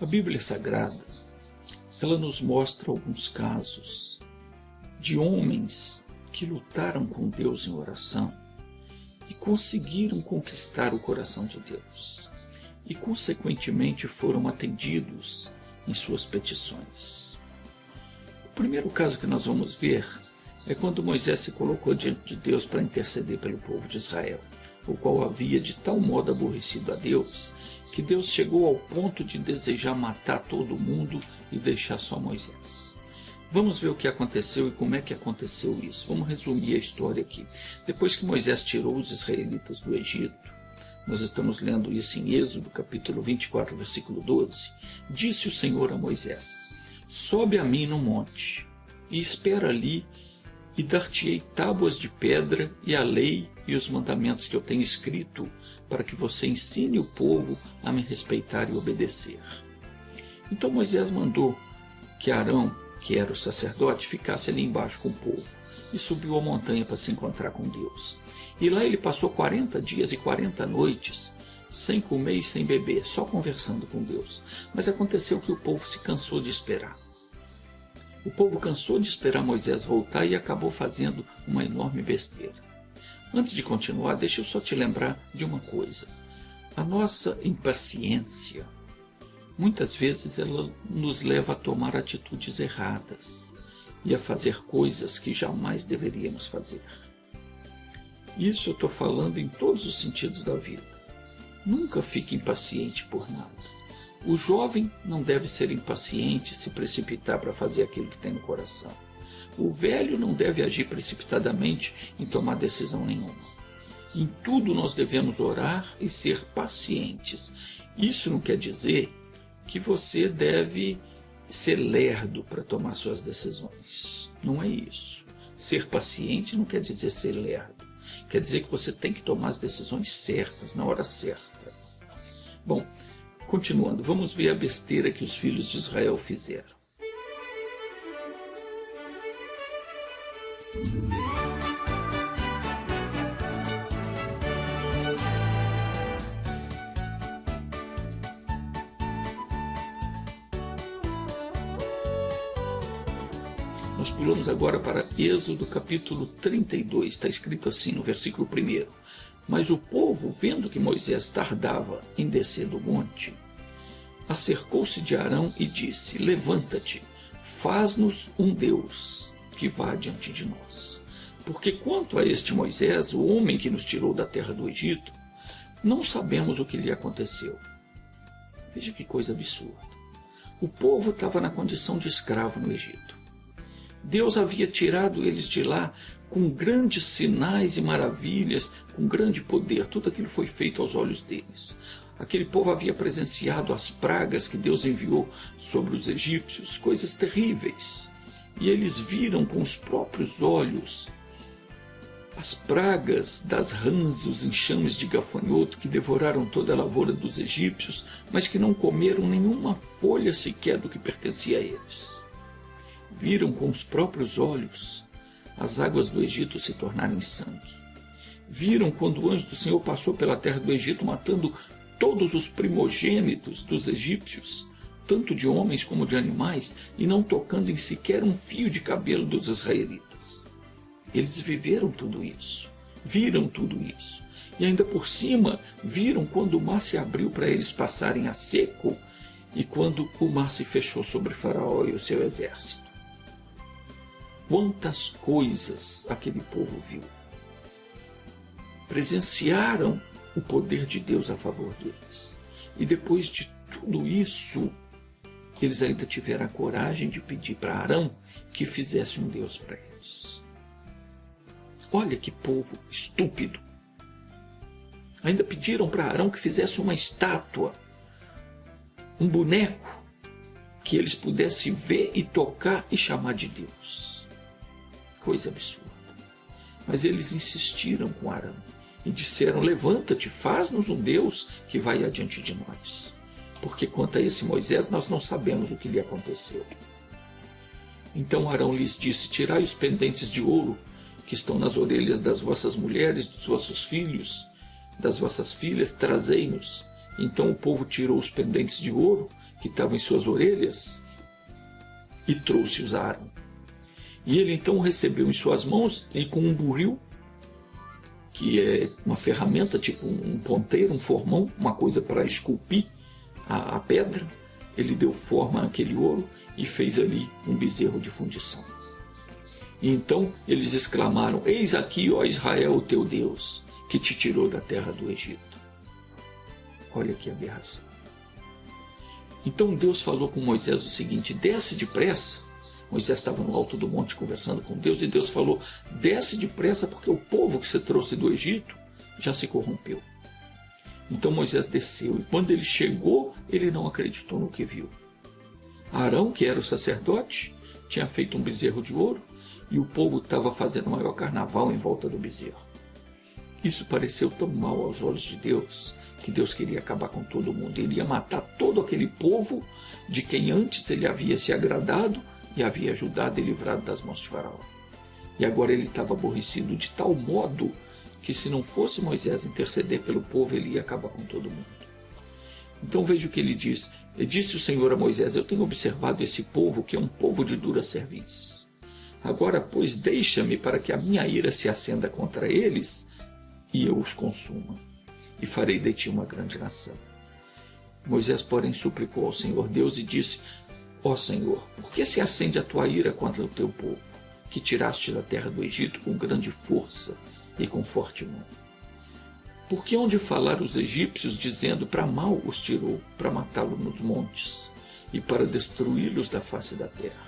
A Bíblia Sagrada, ela nos mostra alguns casos de homens que lutaram com Deus em oração e conseguiram conquistar o coração de Deus e, consequentemente, foram atendidos em suas petições. O primeiro caso que nós vamos ver é quando Moisés se colocou diante de Deus para interceder pelo povo de Israel, o qual havia de tal modo aborrecido a Deus que Deus chegou ao ponto de desejar matar todo mundo e deixar só Moisés. Vamos ver o que aconteceu e como é que aconteceu isso. Vamos resumir a história aqui. Depois que Moisés tirou os israelitas do Egito, nós estamos lendo isso em Êxodo, capítulo 24, versículo 12. Disse o Senhor a Moisés: sobe a mim no monte, e espera ali, e dar-te-ei tábuas de pedra e a lei e os mandamentos que eu tenho escrito, para que você ensine o povo a me respeitar e obedecer. Então Moisés mandou que Arão, que era o sacerdote, ficasse ali embaixo com o povo, e subiu a montanha para se encontrar com Deus. E lá ele passou 40 dias e 40 noites, sem comer e sem beber, só conversando com Deus. Mas aconteceu que o povo se cansou de esperar. O povo cansou de esperar Moisés voltar e acabou fazendo uma enorme besteira. Antes de continuar, deixa eu só te lembrar de uma coisa. A nossa impaciência, muitas vezes, ela nos leva a tomar atitudes erradas e a fazer coisas que jamais deveríamos fazer. Isso eu estou falando em todos os sentidos da vida. Nunca fique impaciente por nada. O jovem não deve ser impaciente e se precipitar para fazer aquilo que tem no coração. O velho não deve agir precipitadamente em tomar decisão nenhuma. Em tudo nós devemos orar e ser pacientes. Isso não quer dizer que você deve ser lerdo para tomar suas decisões. Não é isso. Ser paciente não quer dizer ser lerdo. Quer dizer que você tem que tomar as decisões certas, na hora certa. Bom, continuando, vamos ver a besteira que os filhos de Israel fizeram. Nós pulamos agora para Êxodo capítulo 32, está escrito assim no versículo 1. Mas o povo, vendo que Moisés tardava em descer do monte, acercou-se de Arão e disse: levanta-te, faz-nos um Deus que vá adiante de nós. Porque quanto a este Moisés, o homem que nos tirou da terra do Egito, não sabemos o que lhe aconteceu. Veja que coisa absurda. O povo estava na condição de escravo no Egito. Deus havia tirado eles de lá com grandes sinais e maravilhas, com grande poder. Tudo aquilo foi feito aos olhos deles. Aquele povo havia presenciado as pragas que Deus enviou sobre os egípcios, coisas terríveis. E eles viram com os próprios olhos as pragas das rãs, os enxames de gafanhoto que devoraram toda a lavoura dos egípcios, mas que não comeram nenhuma folha sequer do que pertencia a eles. Viram com os próprios olhos as águas do Egito se tornarem sangue. Viram quando o anjo do Senhor passou pela terra do Egito, matando todos os primogênitos dos egípcios, tanto de homens como de animais, e não tocando em sequer um fio de cabelo dos israelitas. Eles viveram tudo isso, viram tudo isso, e ainda por cima viram quando o mar se abriu para eles passarem a seco e quando o mar se fechou sobre Faraó e o seu exército. Quantas coisas aquele povo viu! Presenciaram o poder de Deus a favor deles. E depois de tudo isso, eles ainda tiveram a coragem de pedir para Arão que fizesse um Deus para eles. Olha que povo estúpido! Ainda pediram para Arão que fizesse uma estátua, um boneco, que eles pudessem ver e tocar e chamar de Deus. Coisa absurda. Mas eles insistiram com Arão e disseram: levanta-te, faz-nos um Deus que vai adiante de nós. Porque quanto a esse Moisés, nós não sabemos o que lhe aconteceu. Então Arão lhes disse: tirai os pendentes de ouro que estão nas orelhas das vossas mulheres, dos vossos filhos, das vossas filhas, trazei-nos. Então o povo tirou os pendentes de ouro que estavam em suas orelhas e trouxe-os a Arão. E ele então recebeu em suas mãos e com um buril, que é uma ferramenta, tipo um ponteiro, um formão, uma coisa para esculpir a pedra, ele deu forma àquele ouro e fez ali um bezerro de fundição. E então eles exclamaram: eis aqui, ó Israel, o teu Deus, que te tirou da terra do Egito. Olha que aberração. Então Deus falou com Moisés o seguinte: desce depressa. Moisés estava no alto do monte conversando com Deus e Deus falou: desce depressa, porque o povo que você trouxe do Egito já se corrompeu. Então Moisés desceu, e quando ele chegou, ele não acreditou no que viu. Arão, que era o sacerdote, tinha feito um bezerro de ouro, e o povo estava fazendo o maior carnaval em volta do bezerro. Isso pareceu tão mal aos olhos de Deus, que Deus queria acabar com todo mundo. Ele ia matar todo aquele povo de quem antes ele havia se agradado e havia ajudado e livrado das mãos de Faraó. E agora ele estava aborrecido de tal modo que, se não fosse Moisés interceder pelo povo, ele ia acabar com todo mundo. Então veja o que ele diz. E disse o Senhor a Moisés: eu tenho observado esse povo, que é um povo de dura cerviz. Agora, pois, deixa-me para que a minha ira se acenda contra eles e eu os consuma, e farei de ti uma grande nação. Moisés, porém, suplicou ao Senhor Deus e disse: ó Senhor, por que se acende a tua ira contra o teu povo, que tiraste da terra do Egito com grande força e com forte mão? Porque onde falar os egípcios, dizendo: para mal os tirou, para matá-los nos montes e para destruí-los da face da terra.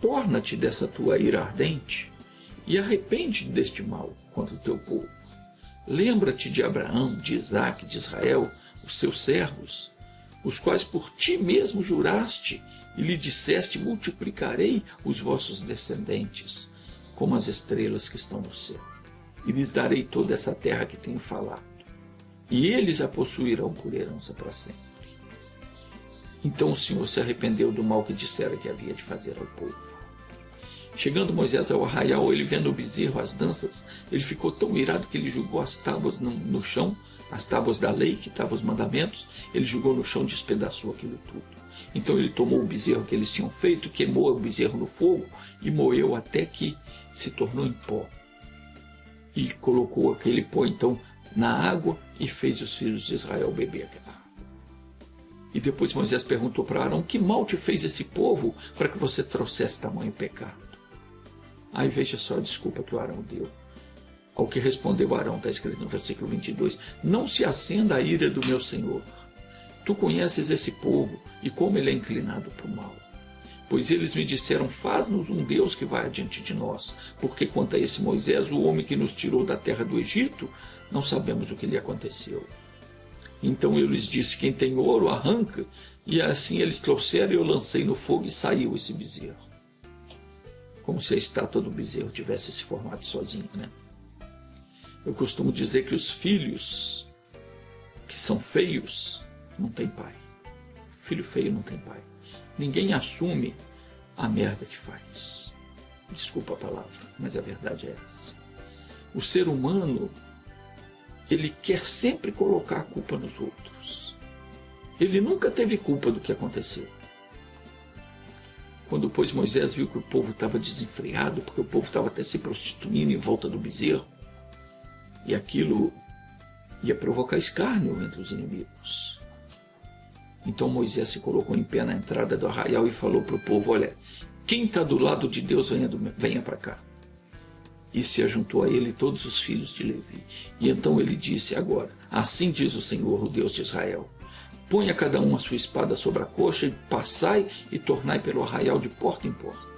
Torna-te dessa tua ira ardente e arrepende deste mal contra o teu povo. Lembra-te de Abraão, de Isaque, de Israel, os seus servos, os quais por ti mesmo juraste e lhe disseste: multiplicarei os vossos descendentes como as estrelas que estão no céu, e lhes darei toda essa terra que tenho falado, e eles a possuirão por herança para sempre. Então o Senhor se arrependeu do mal que dissera que havia de fazer ao povo. Chegando Moisés ao arraial, ele vendo o bezerro, as danças, ele ficou tão irado que ele jogou as tábuas no chão, as tábuas da lei, que estavam os mandamentos, ele jogou no chão e despedaçou aquilo tudo. Então ele tomou o bezerro que eles tinham feito, queimou o bezerro no fogo e moeu até que se tornou em pó. E colocou aquele pó então na água e fez os filhos de Israel beber aquela água. E depois Moisés perguntou para Arão: que mal te fez esse povo para que você trouxesse tamanho pecado? Aí veja só a desculpa que o Arão deu. Ao que respondeu Arão, está escrito no versículo 22, não se acenda a ira do meu Senhor. Tu conheces esse povo e como ele é inclinado para o mal. Pois eles me disseram: faz-nos um Deus que vai adiante de nós, porque quanto a esse Moisés, o homem que nos tirou da terra do Egito, não sabemos o que lhe aconteceu. Então eu lhes disse: quem tem ouro, arranca. E assim eles trouxeram e eu lancei no fogo e saiu esse bezerro. Como se a estátua do bezerro tivesse se formado sozinho, né? Eu costumo dizer que os filhos que são feios não têm pai. Filho feio não tem pai. Ninguém assume a merda que faz. Desculpa a palavra, mas a verdade é essa. O ser humano, ele quer sempre colocar a culpa nos outros. Ele nunca teve culpa do que aconteceu. Quando, pois, Moisés viu que o povo estava desenfreado, porque o povo estava até se prostituindo em volta do bezerro, e aquilo ia provocar escárnio entre os inimigos. Então Moisés se colocou em pé na entrada do arraial e falou para o povo: olha, quem está do lado de Deus, venha para cá. E se ajuntou a ele todos os filhos de Levi. E então ele disse: agora, assim diz o Senhor, o Deus de Israel: ponha cada um a sua espada sobre a coxa, e passai e tornai pelo arraial de porta em porta.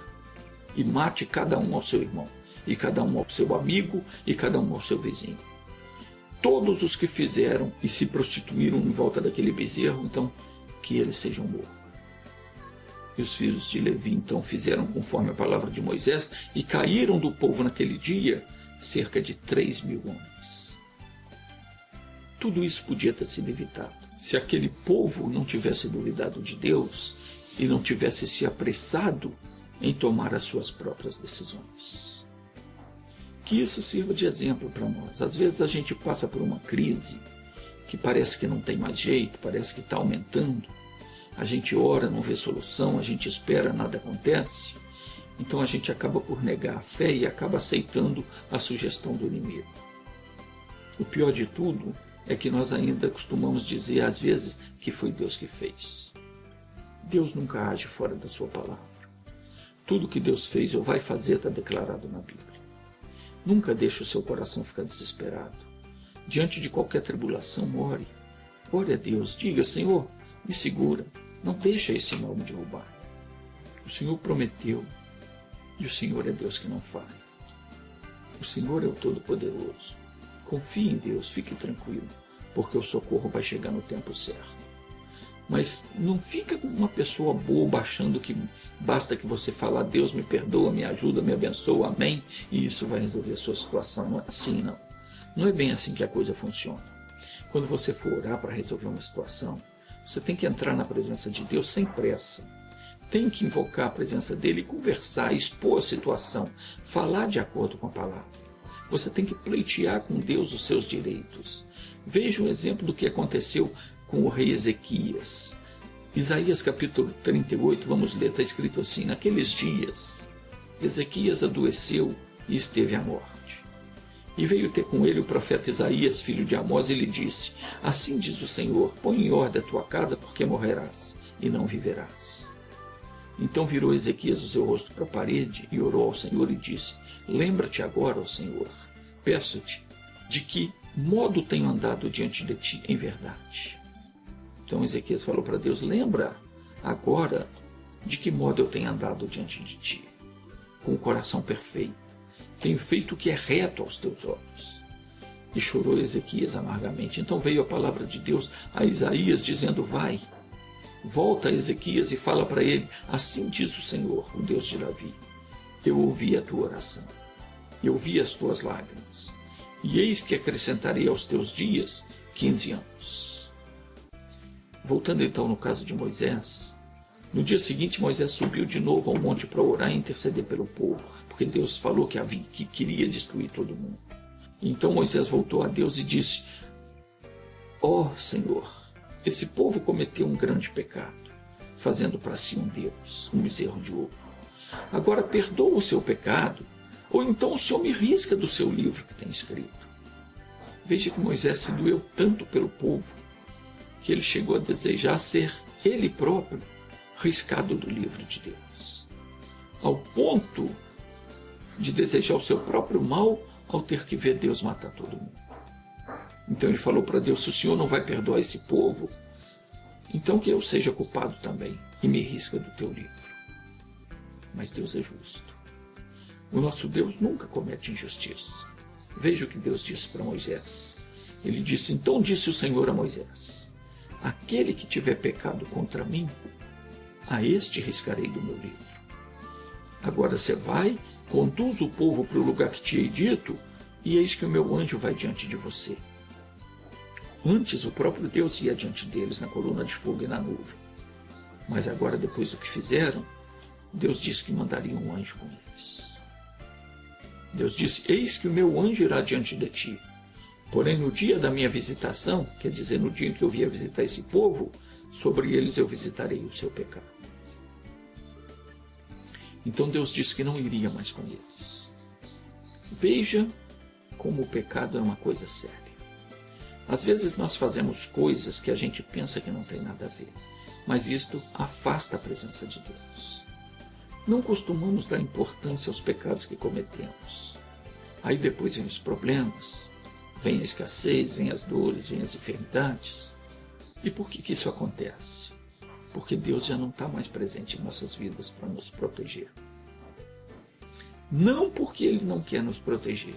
E mate cada um ao seu irmão, e cada um ao seu amigo, e cada um ao seu vizinho. Todos os que fizeram e se prostituíram em volta daquele bezerro, então que eles sejam mortos. E os filhos de Levi então fizeram conforme a palavra de Moisés, e caíram do povo naquele dia cerca de 3.000 homens. Tudo isso podia ter sido evitado se aquele povo não tivesse duvidado de Deus e não tivesse se apressado em tomar as suas próprias decisões. Que isso sirva de exemplo para nós. Às vezes a gente passa por uma crise que parece que não tem mais jeito, parece que está aumentando, a gente ora, não vê solução, a gente espera, nada acontece, então a gente acaba por negar a fé e acaba aceitando a sugestão do inimigo. O pior de tudo é que nós ainda costumamos dizer às vezes que foi Deus que fez. Deus nunca age fora da sua palavra. Tudo que Deus fez ou vai fazer está declarado na Bíblia. Nunca deixe o seu coração ficar desesperado. Diante de qualquer tribulação, ore. Ore a Deus, diga: Senhor, me segura, não deixa esse mal me derrubar. O Senhor prometeu, e o Senhor é Deus que não falha. O Senhor é o Todo-Poderoso. Confie em Deus, fique tranquilo, porque o socorro vai chegar no tempo certo. Mas não fica como uma pessoa boba achando que basta que você falar: Deus me perdoa, me ajuda, me abençoa, amém, e isso vai resolver a sua situação. Não é assim, não. Não é bem assim que a coisa funciona. Quando você for orar para resolver uma situação, você tem que entrar na presença de Deus sem pressa. Tem que invocar a presença dele e conversar, expor a situação, falar de acordo com a palavra. Você tem que pleitear com Deus os seus direitos. Veja um exemplo do que aconteceu com o rei Ezequias. Isaías capítulo 38, vamos ler, está escrito assim: naqueles dias, Ezequias adoeceu e esteve à morte. E veio ter com ele o profeta Isaías, filho de Amós, e lhe disse: assim diz o Senhor, põe em ordem a tua casa, porque morrerás e não viverás. Então virou Ezequias o seu rosto para a parede e orou ao Senhor e disse: lembra-te agora, ó Senhor, peço-te, de que modo tenho andado diante de ti em verdade. Então Ezequias falou para Deus: lembra agora de que modo eu tenho andado diante de ti, com o coração perfeito. Tenho feito o que é reto aos teus olhos. E chorou Ezequias amargamente. Então veio a palavra de Deus a Isaías, dizendo: vai, volta a Ezequias e fala para ele: assim diz o Senhor, o Deus de Davi, eu ouvi a tua oração, eu vi as tuas lágrimas, e eis que acrescentarei aos teus dias 15 anos. Voltando então no caso de Moisés, no dia seguinte Moisés subiu de novo ao monte para orar e interceder pelo povo, porque Deus falou que queria destruir todo mundo. Então Moisés voltou a Deus e disse: ó Senhor, esse povo cometeu um grande pecado, fazendo para si um Deus, um bezerro de ouro. Agora perdoa o seu pecado, ou então o Senhor me risca do seu livro que tem escrito. Veja que Moisés se doeu tanto pelo povo, que ele chegou a desejar ser ele próprio riscado do livro de Deus, ao ponto de desejar o seu próprio mal ao ter que ver Deus matar todo mundo. Então ele falou para Deus: se o Senhor não vai perdoar esse povo, então que eu seja culpado também e me risca do teu livro. Mas Deus é justo. O nosso Deus nunca comete injustiça. Veja o que Deus disse para Moisés. Ele disse: então disse o Senhor a Moisés: aquele que tiver pecado contra mim, a este riscarei do meu livro. Agora você vai, conduz o povo para o lugar que te hei dito, e eis que o meu anjo vai diante de você. Antes o próprio Deus ia diante deles na coluna de fogo e na nuvem. Mas agora, depois do que fizeram, Deus disse que mandaria um anjo com eles. Deus disse: eis que o meu anjo irá diante de ti. Porém, no dia da minha visitação, quer dizer, no dia em que eu vier visitar esse povo, sobre eles eu visitarei o seu pecado. Então Deus disse que não iria mais com eles. Veja como o pecado é uma coisa séria. Às vezes nós fazemos coisas que a gente pensa que não tem nada a ver, mas isto afasta a presença de Deus. Não costumamos dar importância aos pecados que cometemos. Aí depois vem os problemas, vem a escassez, vem as dores, vem as enfermidades. E por que isso acontece? Porque Deus já não está mais presente em nossas vidas para nos proteger. Não porque Ele não quer nos proteger,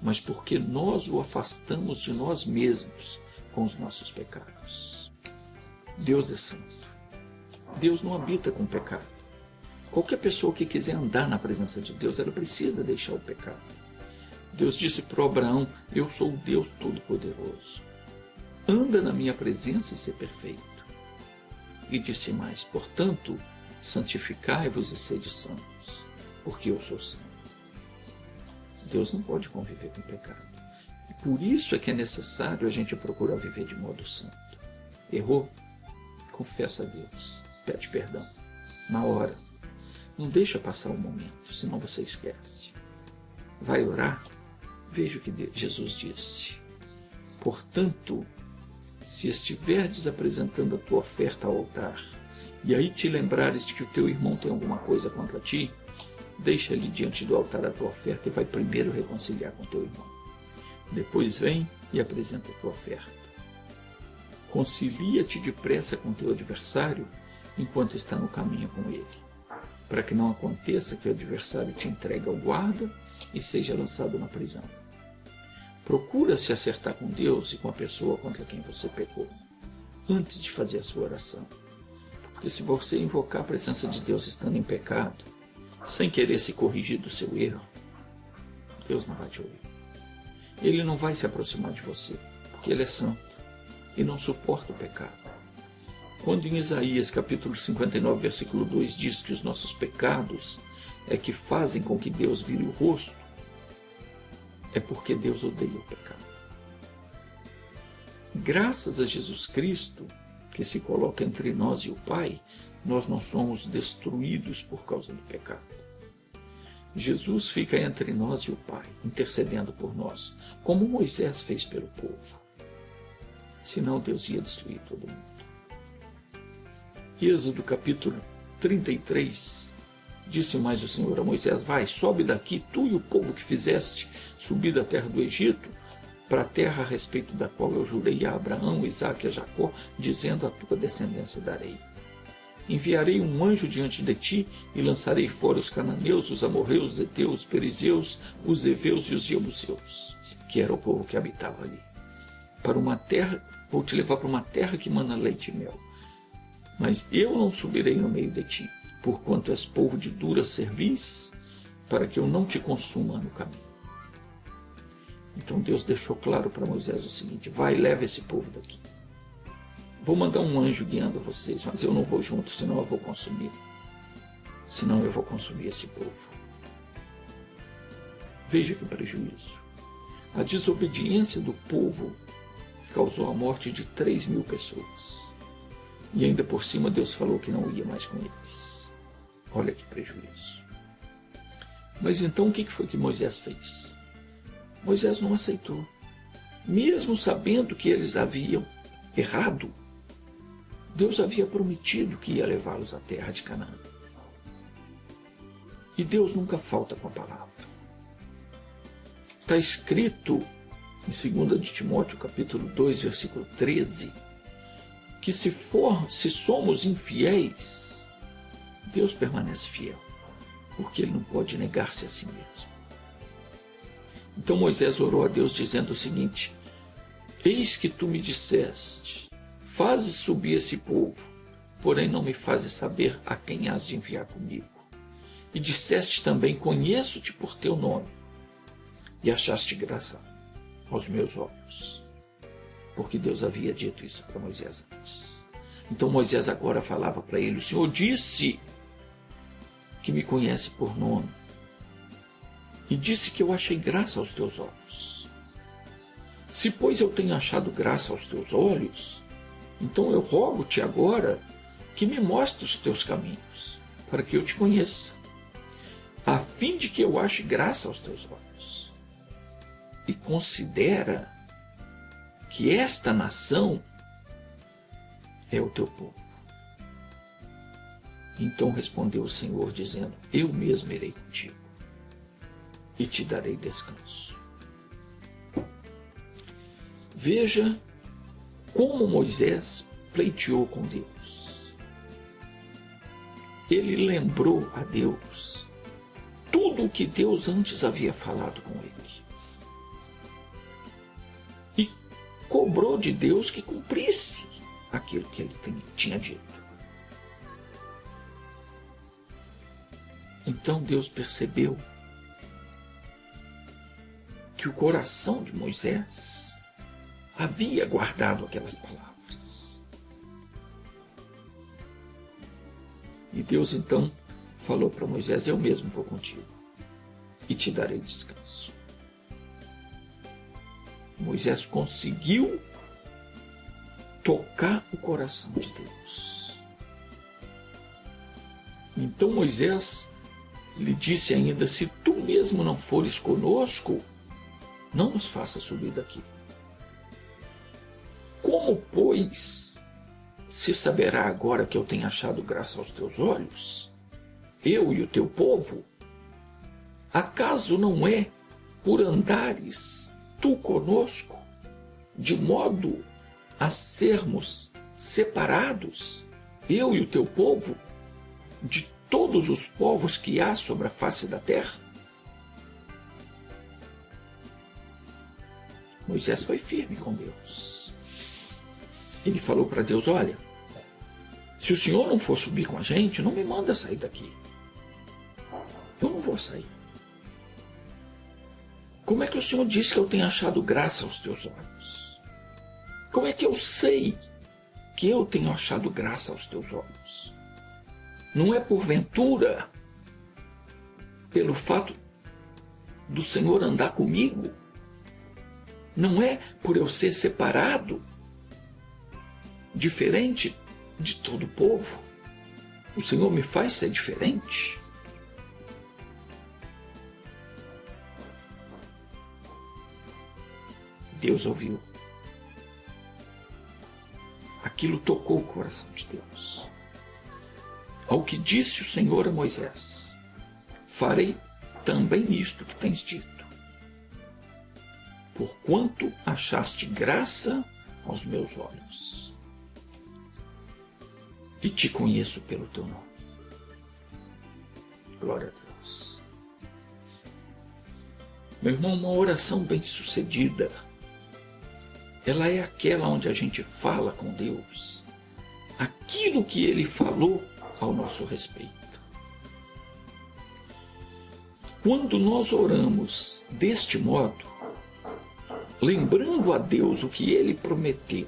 mas porque nós o afastamos de nós mesmos com os nossos pecados. Deus é santo. Deus não habita com pecado. Qualquer pessoa que quiser andar na presença de Deus, ela precisa deixar o pecado. Deus disse para Abraão: eu sou o Deus Todo-Poderoso. Anda na minha presença e ser perfeito. E disse mais: portanto, santificai-vos e sede santos, porque eu sou santo. Deus não pode conviver com o pecado. E por isso é que é necessário a gente procurar viver de modo santo. Errou? confessa a Deus, pede perdão, na hora. Não deixa passar o momento, senão você esquece. Vai orar? Veja o que Jesus disse. Portanto, se estiverdes apresentando a tua oferta ao altar, e aí te lembrares de que o teu irmão tem alguma coisa contra ti, deixa ele diante do altar a tua oferta e vai primeiro reconciliar com teu irmão. Depois vem e apresenta a tua oferta. Concilia-te depressa com teu adversário enquanto está no caminho com ele, para que não aconteça que o adversário te entregue ao guarda e seja lançado na prisão. Procura se acertar com Deus e com a pessoa contra quem você pecou, antes de fazer a sua oração. Porque se você invocar a presença de Deus estando em pecado, sem querer se corrigir do seu erro, Deus não vai te ouvir. Ele não vai se aproximar de você, porque Ele é santo e não suporta o pecado. Quando em Isaías capítulo 59, versículo 2 diz que os nossos pecados é que fazem com que Deus vire o rosto, é porque Deus odeia o pecado. Graças a Jesus Cristo, que se coloca entre nós e o Pai, nós não somos destruídos por causa do pecado. Jesus fica entre nós e o Pai, intercedendo por nós, como Moisés fez pelo povo. Senão Deus ia destruir todo mundo. Êxodo capítulo 33, disse mais o Senhor a Moisés: vai, sobe daqui, tu e o povo que fizeste subir da terra do Egito, para a terra a respeito da qual eu jurei a Abraão, Isaque e a Jacó, dizendo: a tua descendência darei. Enviarei um anjo diante de ti e lançarei fora os cananeus, os amorreus, os heteus, os perizeus, os heveus e os jebuseus, que era o povo que habitava ali. Para uma terra, vou te levar para uma terra que mana leite e mel. Mas eu não subirei no meio de ti, porquanto és povo de dura cerviz, para que eu não te consuma no caminho. Então Deus deixou claro para Moisés o seguinte: vai, leva esse povo daqui. Vou mandar um anjo guiando vocês, mas eu não vou junto, senão eu vou consumir. Senão eu vou consumir esse povo. Veja que prejuízo. A desobediência do povo causou a morte de 3.000 pessoas. E ainda por cima Deus falou que não ia mais com eles. Olha que prejuízo. Mas então o que foi que Moisés fez? Moisés não aceitou. Mesmo sabendo que eles haviam errado, Deus havia prometido que ia levá-los à terra de Canaã. E Deus nunca falta com a palavra. Está escrito em 2 de Timóteo, capítulo 2, versículo 13, que se somos infiéis, Deus permanece fiel, porque Ele não pode negar-se a si mesmo. Então Moisés orou a Deus dizendo o seguinte: eis que tu me disseste, fazes subir esse povo, porém não me fazes saber a quem has de enviar comigo. E disseste também: conheço-te por teu nome, e achaste graça aos meus olhos. Porque Deus havia dito isso para Moisés antes. Então Moisés agora falava para ele: o Senhor disse que me conhece por nome, e disse que eu achei graça aos teus olhos. Se, pois, eu tenho achado graça aos teus olhos, então eu rogo-te agora que me mostre os teus caminhos, para que eu te conheça, a fim de que eu ache graça aos teus olhos. E considera que esta nação é o teu povo. Então respondeu o Senhor, dizendo: eu mesmo irei contigo e te darei descanso. Veja como Moisés pleiteou com Deus. Ele lembrou a Deus tudo o que Deus antes havia falado com ele. E cobrou de Deus que cumprisse aquilo que ele tinha dito. Então Deus percebeu que o coração de Moisés havia guardado aquelas palavras. E Deus então falou para Moisés: eu mesmo vou contigo e te darei descanso. Moisés conseguiu tocar o coração de Deus. Então Moisés lhe disse ainda: se tu mesmo não fores conosco, não nos faça subir daqui. Como, pois, se saberá agora que eu tenho achado graça aos teus olhos, eu e o teu povo? Acaso não é por andares tu conosco, de modo a sermos separados, eu e o teu povo, de todos os povos que há sobre a face da terra? Moisés foi firme com Deus. Ele falou para Deus: olha, se o Senhor não for subir com a gente, não me manda sair daqui. Eu não vou sair. Como é que o Senhor diz que eu tenho achado graça aos teus olhos? Como é que eu sei que eu tenho achado graça aos teus olhos? Não é porventura pelo fato do Senhor andar comigo? Não é por eu ser separado, diferente de todo o povo? O Senhor me faz ser diferente? Deus ouviu. Aquilo tocou o coração de Deus. Ao que disse o Senhor a Moisés: farei também isto que tens dito, porquanto achaste graça aos meus olhos, e te conheço pelo teu nome. Glória a Deus. Meu irmão, uma oração bem-sucedida, ela é aquela onde a gente fala com Deus aquilo que Ele falou ao nosso respeito. Quando nós oramos deste modo, lembrando a Deus o que Ele prometeu,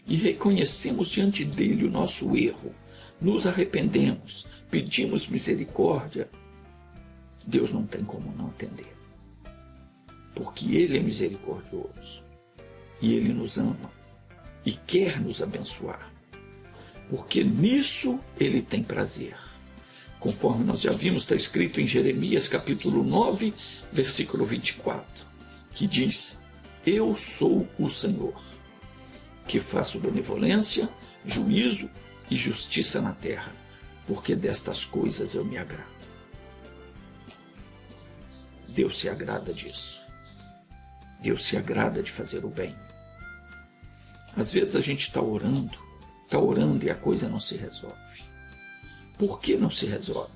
e reconhecemos diante dele o nosso erro, nos arrependemos, pedimos misericórdia, Deus não tem como não atender. Porque Ele é misericordioso, e Ele nos ama, e quer nos abençoar. Porque nisso Ele tem prazer. Conforme nós já vimos, está escrito em Jeremias capítulo 9, versículo 24, que diz: eu sou o Senhor, que faço benevolência, juízo e justiça na terra, porque destas coisas eu me agrado. Deus se agrada disso. Deus se agrada de fazer o bem. Às vezes a gente está orando e a coisa não se resolve. Por que não se resolve?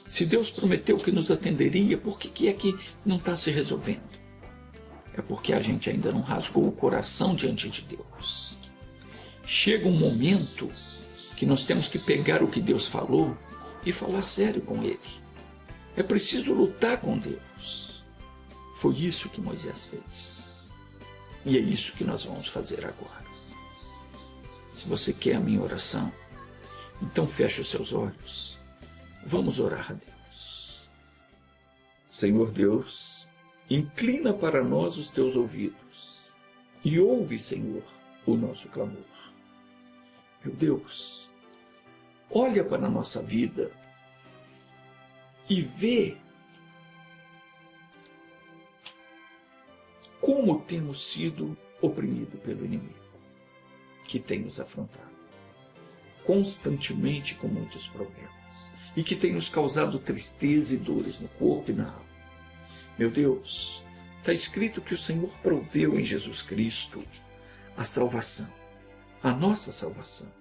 Se Deus prometeu que nos atenderia, por que é que não está se resolvendo? É porque a gente ainda não rasgou o coração diante de Deus. Chega um momento que nós temos que pegar o que Deus falou e falar sério com Ele. É preciso lutar com Deus. Foi isso que Moisés fez. E é isso que nós vamos fazer agora. Se você quer a minha oração, então feche os seus olhos. Vamos orar a Deus. Senhor Deus, inclina para nós os teus ouvidos e ouve, Senhor, o nosso clamor. Meu Deus, olha para a nossa vida e vê como temos sido oprimidos pelo inimigo, que tem nos afrontado constantemente com muitos problemas e que tem nos causado tristeza e dores no corpo e na alma. Meu Deus, está escrito que o Senhor proveu em Jesus Cristo a salvação, a nossa salvação.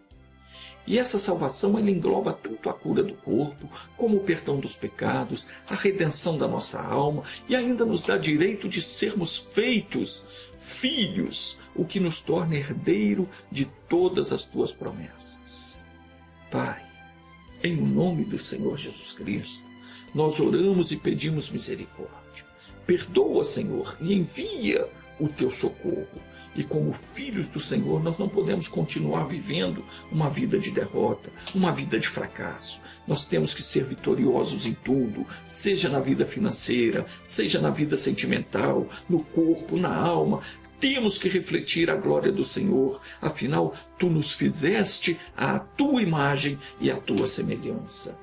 E essa salvação, ela engloba tanto a cura do corpo, como o perdão dos pecados, a redenção da nossa alma, e ainda nos dá direito de sermos feitos filhos, o que nos torna herdeiro de todas as tuas promessas. Pai, em nome do Senhor Jesus Cristo, nós oramos e pedimos misericórdia. Perdoa, Senhor, e envia o teu socorro. E como filhos do Senhor, nós não podemos continuar vivendo uma vida de derrota, uma vida de fracasso. Nós temos que ser vitoriosos em tudo, seja na vida financeira, seja na vida sentimental, no corpo, na alma. Temos que refletir a glória do Senhor, afinal, tu nos fizeste à tua imagem e à tua semelhança.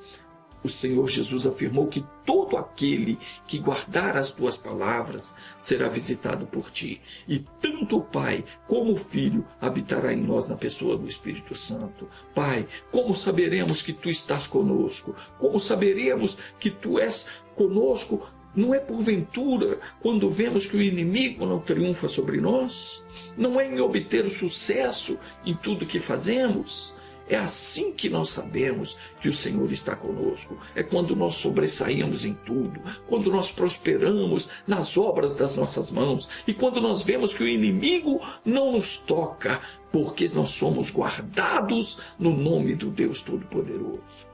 O Senhor Jesus afirmou que todo aquele que guardar as tuas palavras será visitado por ti. E tanto o Pai como o Filho habitará em nós na pessoa do Espírito Santo. Pai, como saberemos que tu estás conosco? Como saberemos que tu és conosco? Não é porventura quando vemos que o inimigo não triunfa sobre nós? Não é em obter o sucesso em tudo que fazemos? É assim que nós sabemos que o Senhor está conosco. É quando nós sobressaímos em tudo, quando nós prosperamos nas obras das nossas mãos e quando nós vemos que o inimigo não nos toca, porque nós somos guardados no nome do Deus Todo-Poderoso.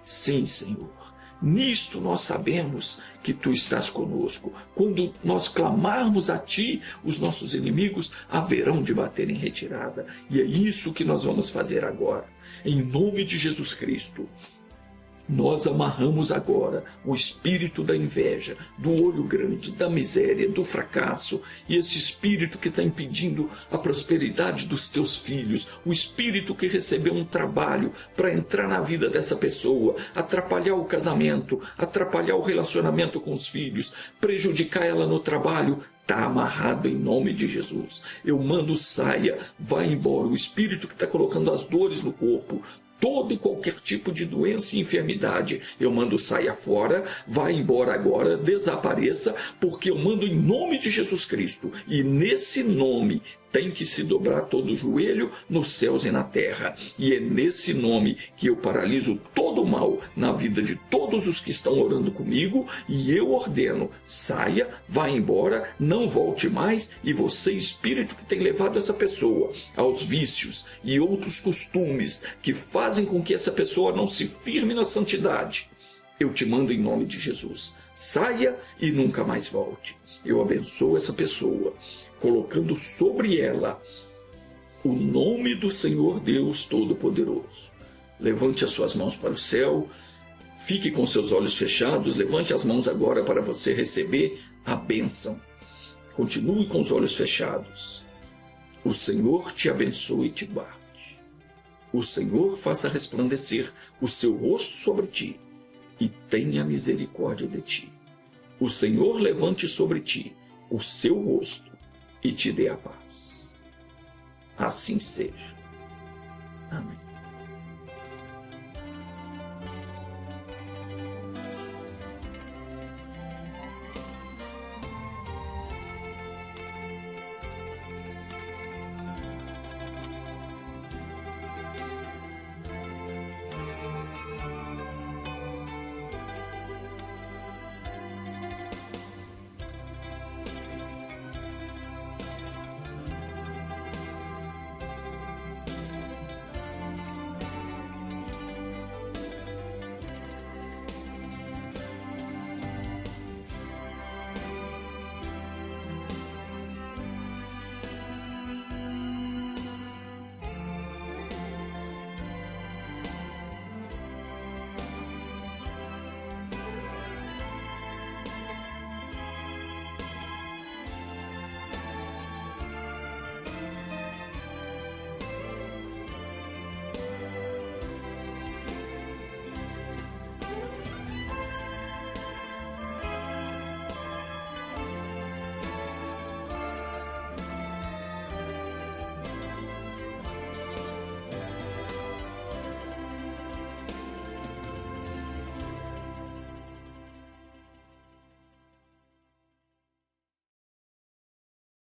Sim, Senhor. Nisto nós sabemos que tu estás conosco. Quando nós clamarmos a ti, os nossos inimigos haverão de bater em retirada. E é isso que nós vamos fazer agora. Em nome de Jesus Cristo, nós amarramos agora o espírito da inveja, do olho grande, da miséria, do fracasso, e esse espírito que está impedindo a prosperidade dos teus filhos, o espírito que recebeu um trabalho para entrar na vida dessa pessoa, atrapalhar o casamento, atrapalhar o relacionamento com os filhos, prejudicar ela no trabalho, está amarrado em nome de Jesus. Eu mando saia, vai embora o espírito que está colocando as dores no corpo, todo e qualquer tipo de doença e enfermidade, eu mando saia fora, vá embora agora, desapareça, porque eu mando em nome de Jesus Cristo, e nesse nome tem que se dobrar todo o joelho nos céus e na terra, e é nesse nome que eu paraliso todo o mal na vida de todos os que estão orando comigo, e eu ordeno, saia, vá embora, não volte mais, e você, espírito que tem levado essa pessoa aos vícios e outros costumes que fazem com que essa pessoa não se firme na santidade, eu te mando em nome de Jesus, saia e nunca mais volte. Eu abençoo essa pessoa, colocando sobre ela o nome do Senhor Deus Todo-Poderoso. Levante as suas mãos para o céu, fique com seus olhos fechados, levante as mãos agora para você receber a bênção. Continue com os olhos fechados. O Senhor te abençoe e te guarde. O Senhor faça resplandecer o seu rosto sobre ti e tenha misericórdia de ti. O Senhor levante sobre ti o seu rosto e te dê a paz. Assim seja. Amém.